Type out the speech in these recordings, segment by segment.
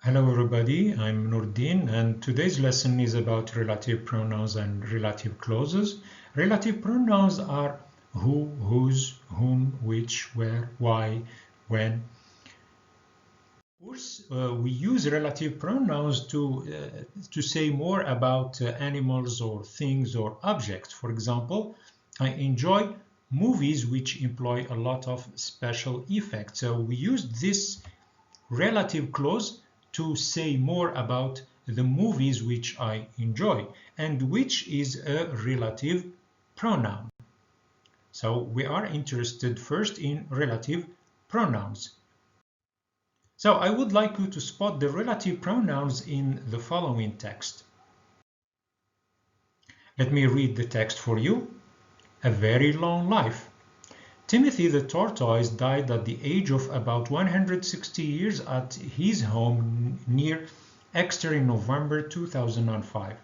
Hello everybody, I'm Noureddine and today's lesson is about relative pronouns and relative clauses. Relative pronouns are who, whose, whom, which, where, why, when. Of course, we use relative pronouns to say more about animals or things or objects. For example, I enjoy movies which employ a lot of special effects. So we use this relative clause to say more about the movies which I enjoy, and which is a relative pronoun. So we are interested first in relative pronouns. So I would like you to spot the relative pronouns in the following text. Let me read the text for you. A very long life. Timothy the tortoise died at the age of about 160 years at his home near Exeter in November 2005.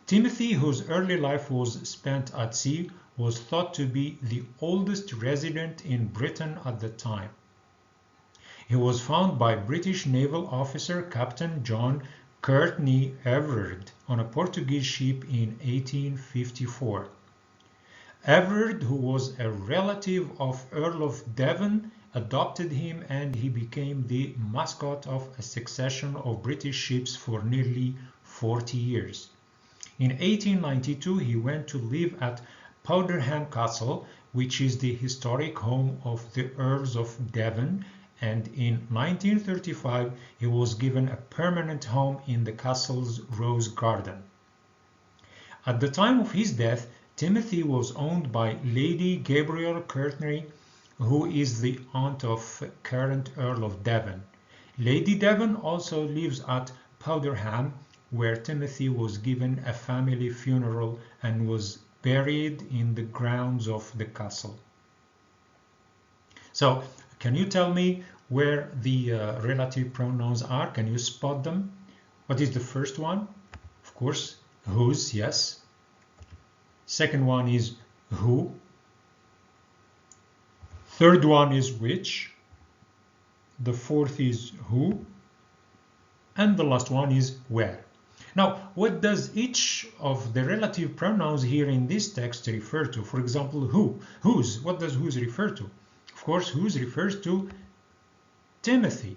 Timothy, whose early life was spent at sea, was thought to be the oldest resident in Britain at the time. He was found by British naval officer Captain John Courtney Everard on a Portuguese ship in 1854. Everard, who was a relative of Earl of Devon, adopted him and he became the mascot of a succession of British ships for nearly 40 years. In 1892 he went to live at Powderham Castle, which is the historic home of the Earls of Devon, and in 1935 he was given a permanent home in the castle's rose garden. At the time of his death, Timothy was owned by Lady Gabriel Courtney, who is the aunt of current Earl of Devon. Lady Devon also lives at Powderham, where Timothy was given a family funeral and was buried in the grounds of the castle. So, can you tell me where the relative pronouns are? Can you spot them? What is the first one? Of course, whose, yes. Second one is who. Third one is which. The fourth is who. And the last one is where. Now, what does each of the relative pronouns here in this text refer to? For example, who, whose. What does whose refer to? Of course, whose refers to Timothy.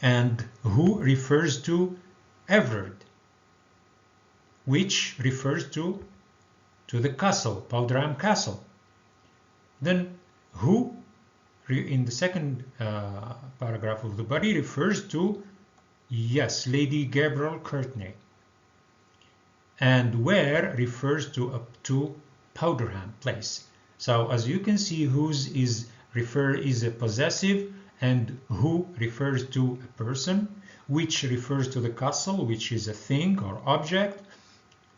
And who refers to Everard. Which refers to the castle, Powderham Castle. Then who, in the second paragraph of the body, refers to, yes, Lady Gabriel Courtney. And where refers to Powderham Place. So as you can see, whose is a possessive, and who refers to a person, which refers to the castle, which is a thing or object.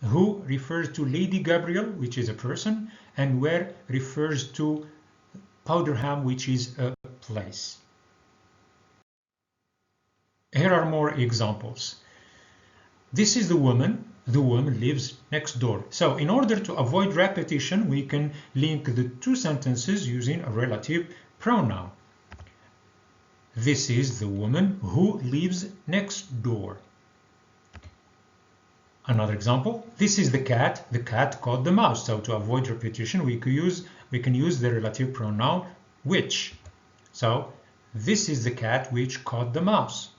Who refers to Lady Gabriel, which is a person, and where refers to Powderham, which is a place. Here are more examples. This is the woman. The woman lives next door. So in order to avoid repetition, we can link the two sentences using a relative pronoun. This is the woman who lives next door. Another example, this is the cat caught the mouse. So to avoid repetition, we can use the relative pronoun which. So this is the cat which caught the mouse.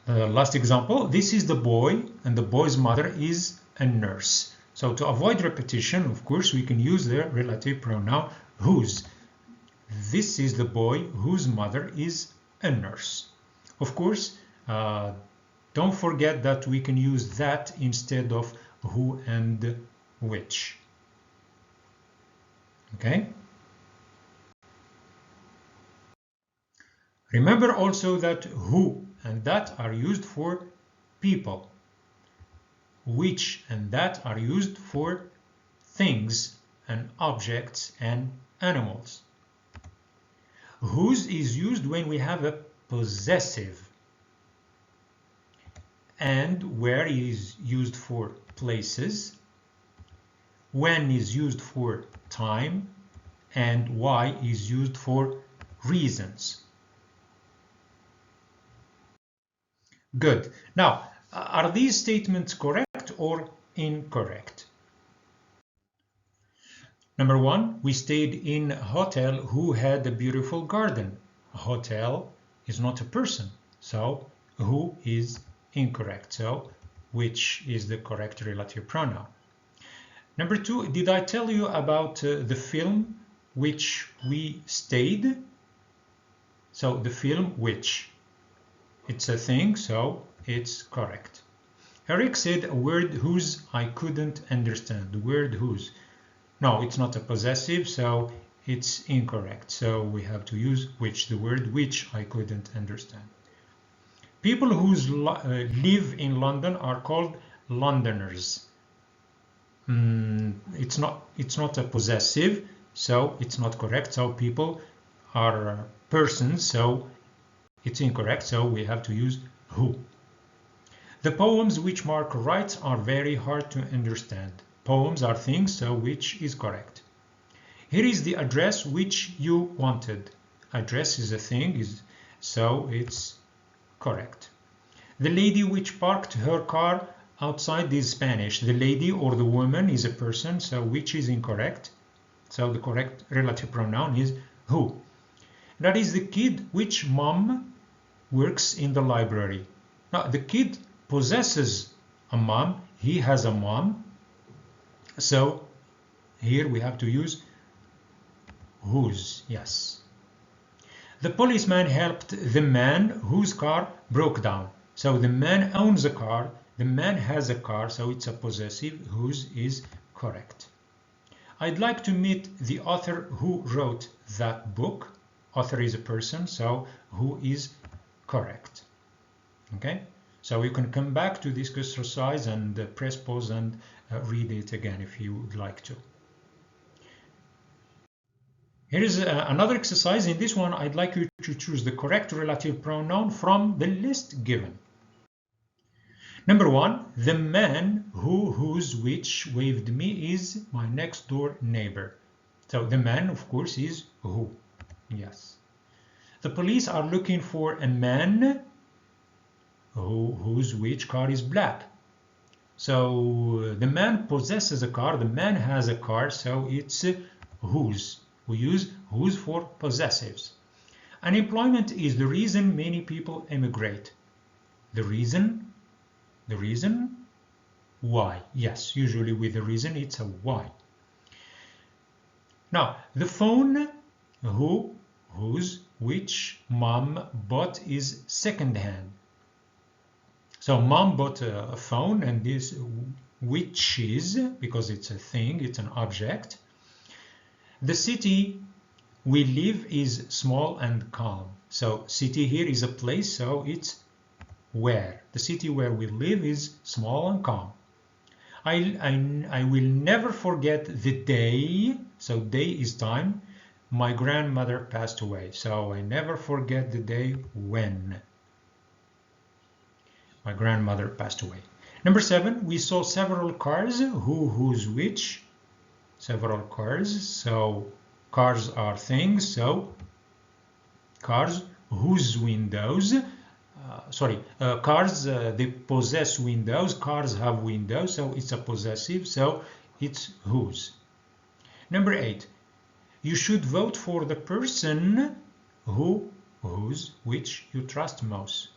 The last example, this is the boy and the boy's mother is a nurse. So to avoid repetition, of course, we can use the relative pronoun whose. This is the boy whose mother is a nurse. Of course, don't forget that we can use that instead of who and which. Okay? Remember also that who and that are used for people. Which and that are used for things and objects and animals. Whose is used when we have a possessive. And where is used for places, when is used for time, and why is used for reasons. Good. Now, are these statements correct or incorrect? Number one, we stayed in a hotel who had a beautiful garden. A hotel is not a person, so who is incorrect. So which is the correct relative pronoun? Number two, did I tell you about the film which we stayed? So the film which. It's a thing, so it's correct. Eric said a word whose I couldn't understand. The word whose. No, it's not a possessive, so it's incorrect. So we have to use which, the word which I couldn't understand. People who live in London are called Londoners. It's not a possessive, so it's not correct. So people are persons, so it's incorrect. So we have to use who. The poems which Mark writes are very hard to understand. Poems are things, so which is correct. Here is the address which you wanted. Address is a thing, so it's correct. The lady which parked her car outside is Spanish. The lady or the woman is a person, so which is incorrect. So the correct relative pronoun is who. That is the kid which mom works in the library. Now the kid possesses a mom. He has a mom. So here we have to use whose, yes. The policeman helped the man whose car broke down. So the man owns a car, the man has a car, so it's a possessive. Whose is correct. I'd like to meet the author who wrote that book. Author is a person, so who is correct. Okay, so you can come back to this exercise and press pause and read it again if you would like to. Here is another exercise. In this one, I'd like you to choose the correct relative pronoun from the list given. Number one, the man whose which waved me is my next door neighbor. So the man, of course, is who. Yes. The police are looking for a man whose which car is black. So the man possesses a car, the man has a car, so it's whose. We use whose for possessives. Unemployment is the reason many people emigrate. The reason why. Yes, usually with the reason it's a why. Now, the phone whose which mom bought is second hand. So mom bought a phone, and this which is, because it's a thing, it's an object. The city we live is small and calm. So city here is a place, so it's where. The city where we live is small and calm. I will never forget the day, so day is time, my grandmother passed away. So I never forget the day when my grandmother passed away. Number 7, we saw several cars. Whose, which. Several cars. So cars are things. So cars whose windows. Cars, they possess windows. Cars have windows. So it's a possessive. So it's whose. Number 8, you should vote for the person whose, which you trust most.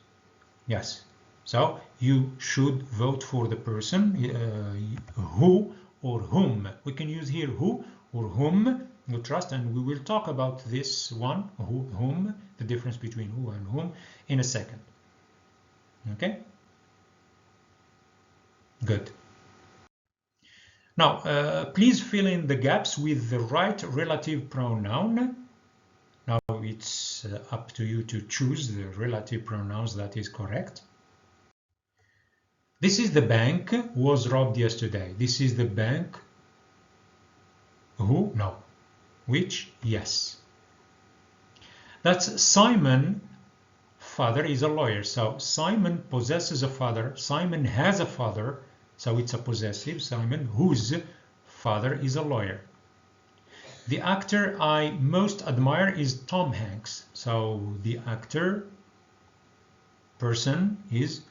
Yes. So you should vote for the person who or whom. We can use here who or whom you trust, and we will talk about this one, whom, the difference between who and whom, in a second. Okay? Good. Now, please fill in the gaps with the right relative pronoun. Now it's up to you to choose the relative pronouns that is correct. This is the bank was robbed yesterday. This is the bank who? No. Which? Yes. That's Simon. Father is a lawyer. So Simon possesses a father. Simon has a father. So it's a possessive. Simon whose father is a lawyer. The actor I most admire is Tom Hanks. So the actor person is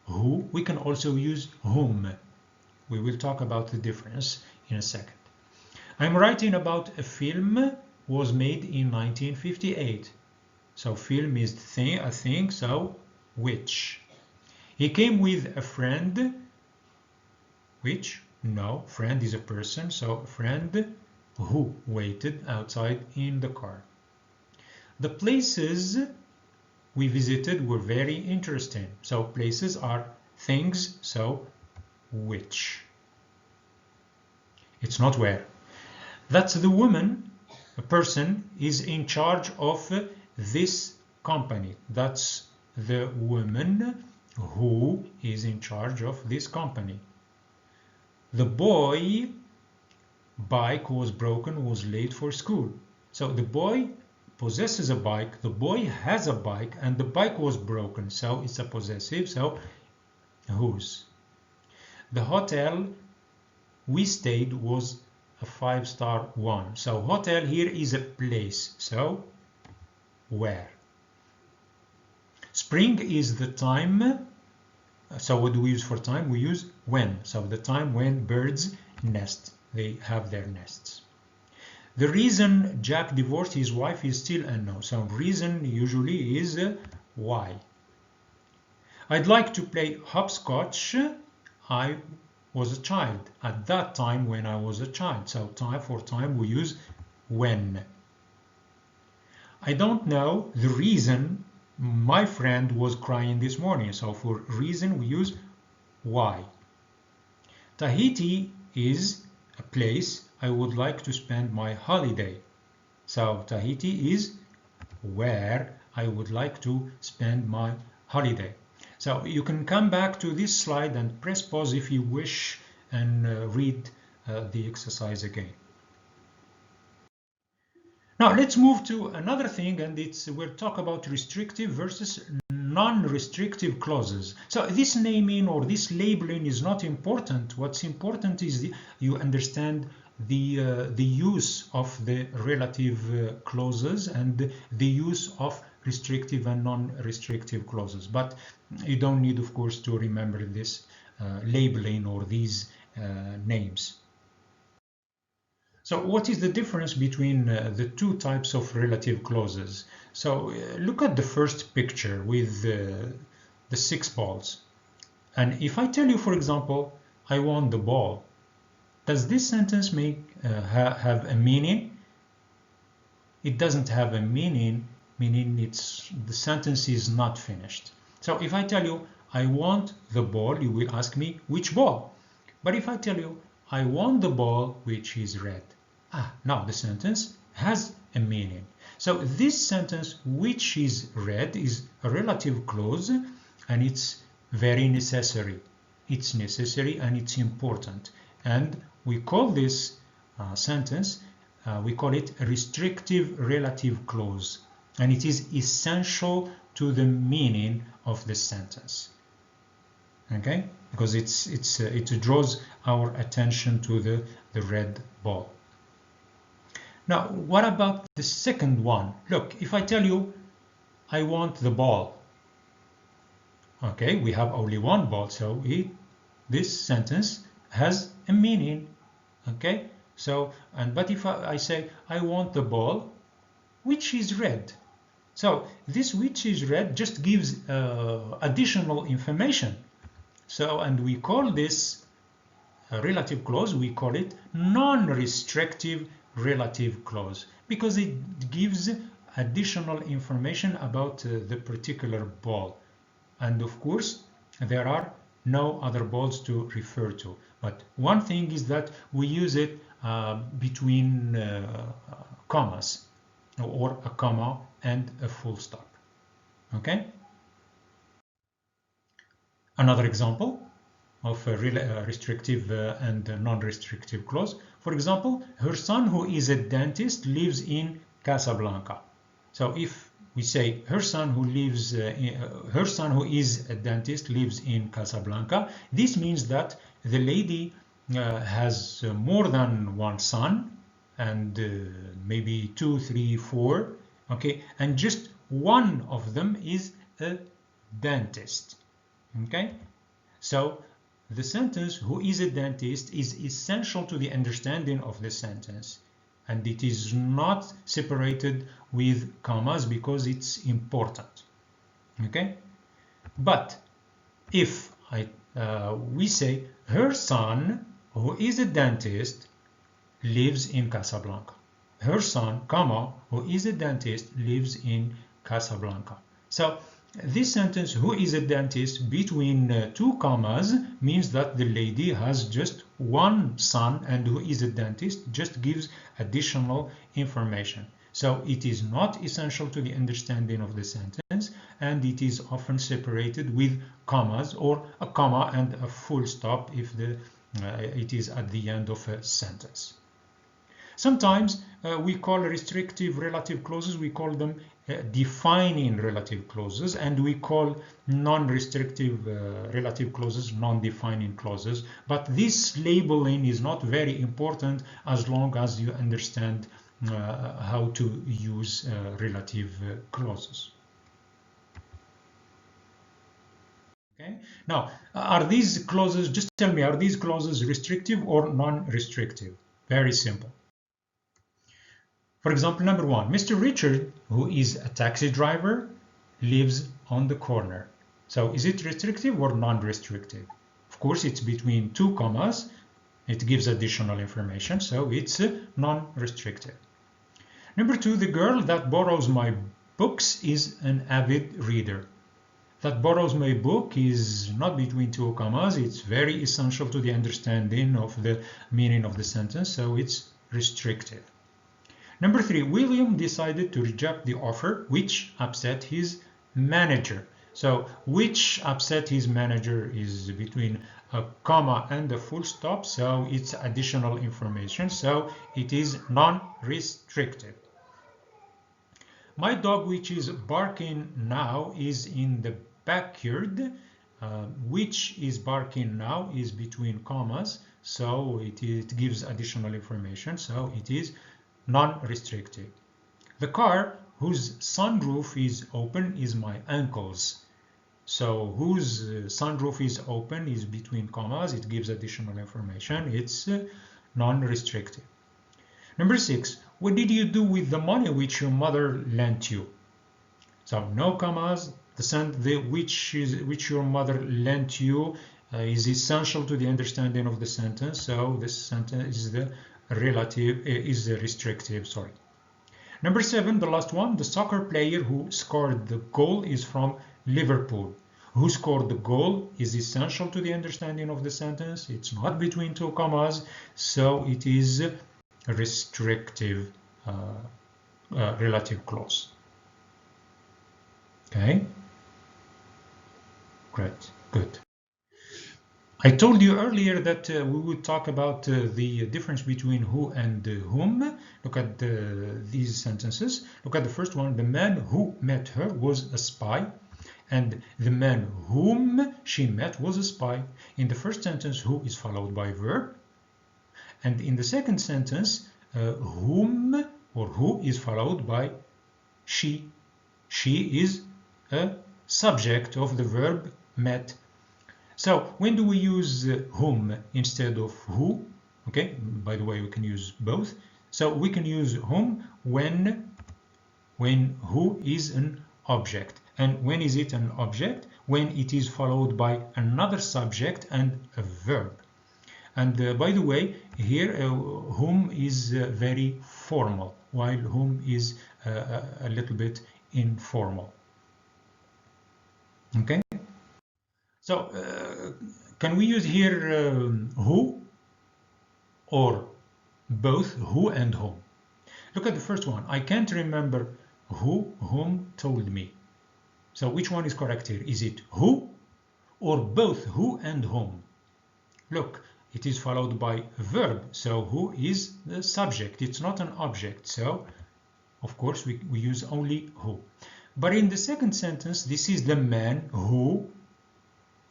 who. We can also use whom. We will talk about the difference in a second. I'm writing about a film was made in 1958. So film is a thing, so which. He came with a friend, which, no, friend is a person, so a friend who waited outside in the car. The places we visited were very interesting. So places are things, so which. It's not where. That's the woman, a person, is in charge of this company. That's the woman who is in charge of this company. The boy bike was broken, was late for school. So the boy possesses a bike, the boy has a bike, and the bike was broken. So it's a possessive, so whose. The hotel we stayed was a 5-star one. So hotel here is a place, so where. Spring is the time. So what do we use for time? We use when. So the time when birds nest. They have their nests. The reason Jack divorced his wife is still unknown. So reason usually is why. I'd like to play hopscotch. I was a child. At that time when I was a child. So time for time we use when. I don't know the reason my friend was crying this morning. So for reason we use why. Tahiti is a place I would like to spend my holiday. So Tahiti is where I would like to spend my holiday. So you can come back to this slide and press pause if you wish and read the exercise again. Now let's move to another thing, and we'll talk about restrictive versus non-restrictive clauses. So this naming or this labeling is not important. What's important is you understand the use of the relative clauses and the use of restrictive and non-restrictive clauses. But you don't need, of course, to remember this labeling or these names. So what is the difference between the two types of relative clauses? So look at the first picture with the 6 balls. And if I tell you, for example, I want the ball, does this sentence have a meaning? It doesn't have a meaning, meaning the sentence is not finished. So if I tell you, I want the ball, you will ask me, which ball? But if I tell you, I want the ball which is red. Now the sentence has a meaning. So this sentence, which is red, is a relative clause, and it's very necessary. It's necessary and it's important. And we call this sentence, we call it a restrictive relative clause. And it is essential to the meaning of the sentence. Okay? Because it draws our attention to the red ball. Now, what about the second one? Look, if I tell you, I want the ball. Okay, we have only one ball, so this sentence has a meaning. Okay, so, but if I say, I want the ball, which is red. So this which is red just gives additional information. So, and we call this a relative clause, we call it non-restrictive relative clause, because it gives additional information about the particular ball. And of course, there are no other balls to refer to. But one thing is that we use it between commas, or a comma and a full stop. Okay? Another example of a restrictive and non-restrictive clause. For example, her son who is a dentist lives in Casablanca. So if we say her son who is a dentist lives in Casablanca, this means that the lady has more than one son, and maybe 2, 3, 4, okay, and just one of them is a dentist, okay. So the sentence "who is a dentist" is essential to the understanding of the sentence, and it is not separated with commas because it's important, okay. But if we say her son, who is a dentist, lives in Casablanca. Her son, comma, who is a dentist, lives in Casablanca. So this sentence, who is a dentist, between two commas means that the lady has just one son, and who is a dentist just gives additional information. So it is not essential to the understanding of the sentence, and it is often separated with commas or a comma and a full stop if it is at the end of a sentence. Sometimes we call restrictive relative clauses, we call them defining relative clauses, and we call non-restrictive relative clauses non-defining clauses. But this labeling is not very important as long as you understand how to use relative clauses. Okay. Now, are these clauses, just tell me, are these clauses restrictive or non-restrictive? Very simple. For example, number 1, Mr. Richard, who is a taxi driver, lives on the corner. So is it restrictive or non-restrictive? Of course, it's between two commas. It gives additional information, so it's non-restrictive. Number 2, the girl that borrows my books is an avid reader. That borrows my book is not between two commas. It's very essential to the understanding of the meaning of the sentence, so it's restrictive. Number 3, William decided to reject the offer, which upset his manager. So which upset his manager is between a comma and a full stop, so it's additional information, so it is non-restrictive. My dog, which is barking now, is in the backyard. Which is barking now is between commas, so it gives additional information, so it is non-restrictive. The car whose sunroof is open is my uncle's. So whose sunroof is open is between commas. It gives additional information. It's non-restrictive. Number 6, what did you do with the money which your mother lent you? So no commas. Which your mother lent you is essential to the understanding of the sentence. So this sentence is the restrictive. Sorry. Number 7, the last one, the soccer player who scored the goal is from Liverpool. Who scored the goal is essential to the understanding of the sentence. It's not between two commas, so it is a restrictive relative clause. Okay, great, good. I told you earlier that we would talk about the difference between who and whom. Look at these sentences. Look at the first one. The man who met her was a spy, and the man whom she met was a spy. In the first sentence, who is followed by verb, and in the second sentence, whom or who is followed by she. She is a subject of the verb met. So when do we use whom instead of who? Okay, by the way, we can use both. So we can use whom when who is an object. And when is it an object? When it is followed by another subject and a verb. And by the way, here whom is very formal, while whom is a little bit informal. Okay? So, can we use here who or both who and whom? Look at the first one. I can't remember whom told me. So which one is correct here? Is it who or both who and whom? Look, it is followed by a verb. So who is the subject? It's not an object. So, of course, we use only who. But in the second sentence, this is the man who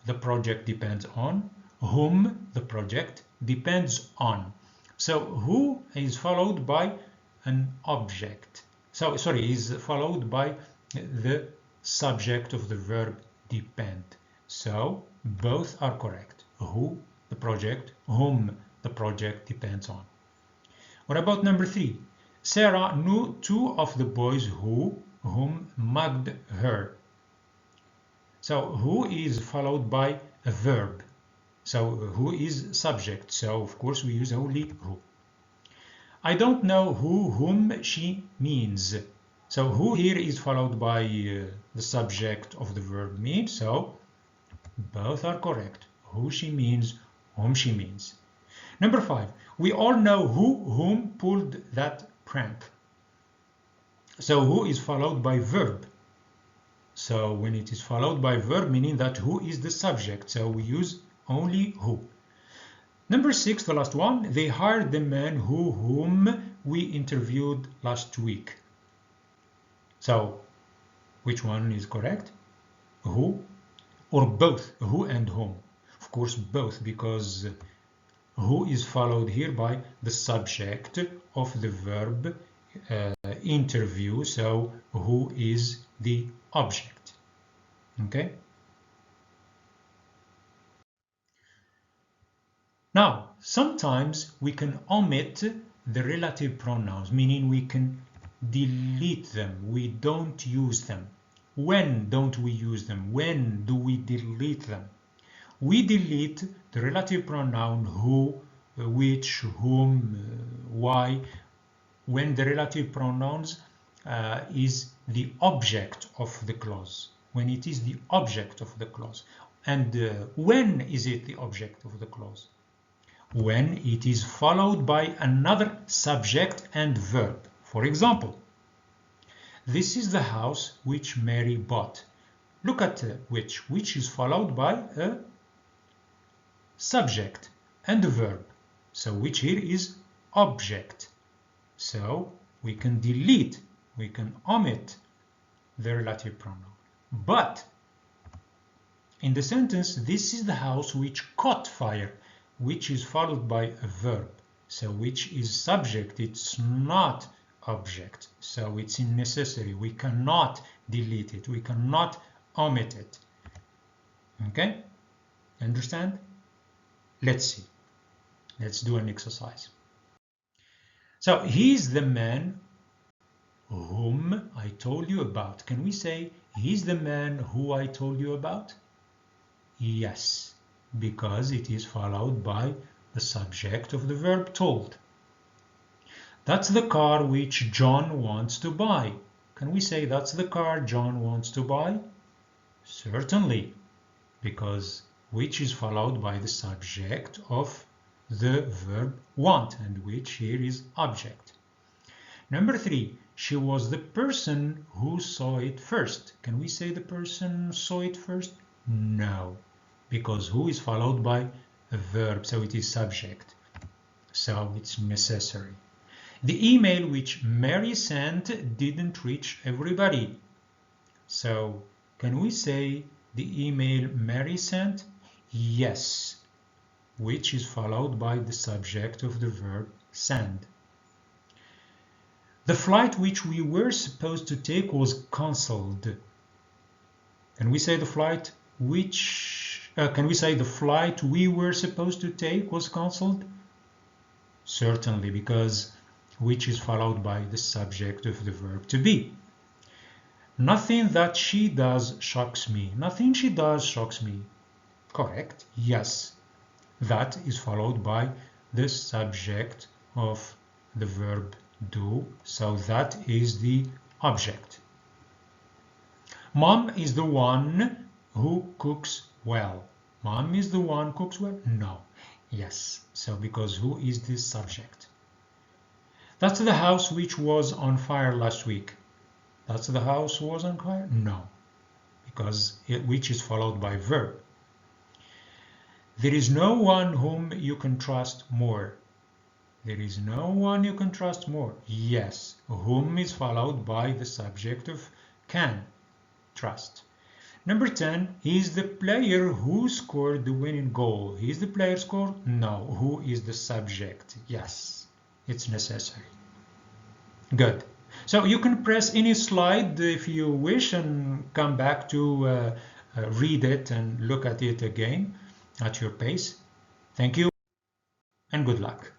the project depends on, whom the project depends on. So who is followed by an object. So sorry, is followed by the subject of the verb depend. So both are correct. Who, the project, whom the project depends on. What about number 3? Sarah knew 2 of the boys whom mugged her. So who is followed by a verb. So who is subject. So of course we use only who. I don't know whom she means. So who here is followed by the subject of the verb mean. So both are correct. Who she means, whom she means. Number 5. We all know whom pulled that prank. So who is followed by verb. So when it is followed by verb, meaning that who is the subject. So we use only who. Number 6, the last one, they hired the man whom we interviewed last week. So which one is correct? Who or both? Who and whom? Of course both, because who is followed here by the subject of the verb interview, so who is the object. Okay? Now, sometimes we can omit the relative pronouns, meaning we can delete them. We don't use them. When don't we use them? When do we delete them? We delete the relative pronoun who, which, whom, why, when the relative pronouns is the object of the clause. When it is the object of the clause. And when is it the object of the clause? When it is followed by another subject and verb. For example, this is the house which Mary bought. Look at which is followed by a subject and a verb. So which here is object. So we can delete, we can omit the relative pronoun. But in the sentence, this is the house which caught fire, which is followed by a verb. So which is subject, it's not object. So it's unnecessary. We cannot delete it. We cannot omit it. Okay? Understand? Let's see. Let's do an exercise. So he's the man whom I told you about. Can we say he's the man who I told you about? Yes, because it is followed by the subject of the verb told. That's the car which John wants to buy. Can we say that's the car John wants to buy? Certainly, because which is followed by the subject of the verb want, and which here is object. Number 3, she was the person who saw it first. Can we say the person saw it first? No, because who is followed by a verb, so it is subject. So it's necessary. The email which Mary sent didn't reach everybody. So can we say the email Mary sent? Yes, which is followed by the subject of the verb send. The flight which we were supposed to take was cancelled. Can we say the flight can we say the flight we were supposed to take was cancelled? Certainly, because which is followed by the subject of the verb to be. Nothing that she does shocks me. Nothing she does shocks me. Correct? Yes. That is followed by the subject of the verb do, so that is the object. Mom is the one who cooks well. Mom is the one who cooks well? No. Yes. So because who is the subject? That's the house which was on fire last week. That's the house was on fire? No. Because which is followed by verb. There is no one whom you can trust more. There is no one you can trust more. Yes. Whom is followed by the subject of can trust. Number 10, he is the player who scored the winning goal. He is the player scored? No. Who is the subject? Yes, it's necessary. Good. So you can press any slide if you wish and come back to read it and look at it again at your pace. Thank you and good luck.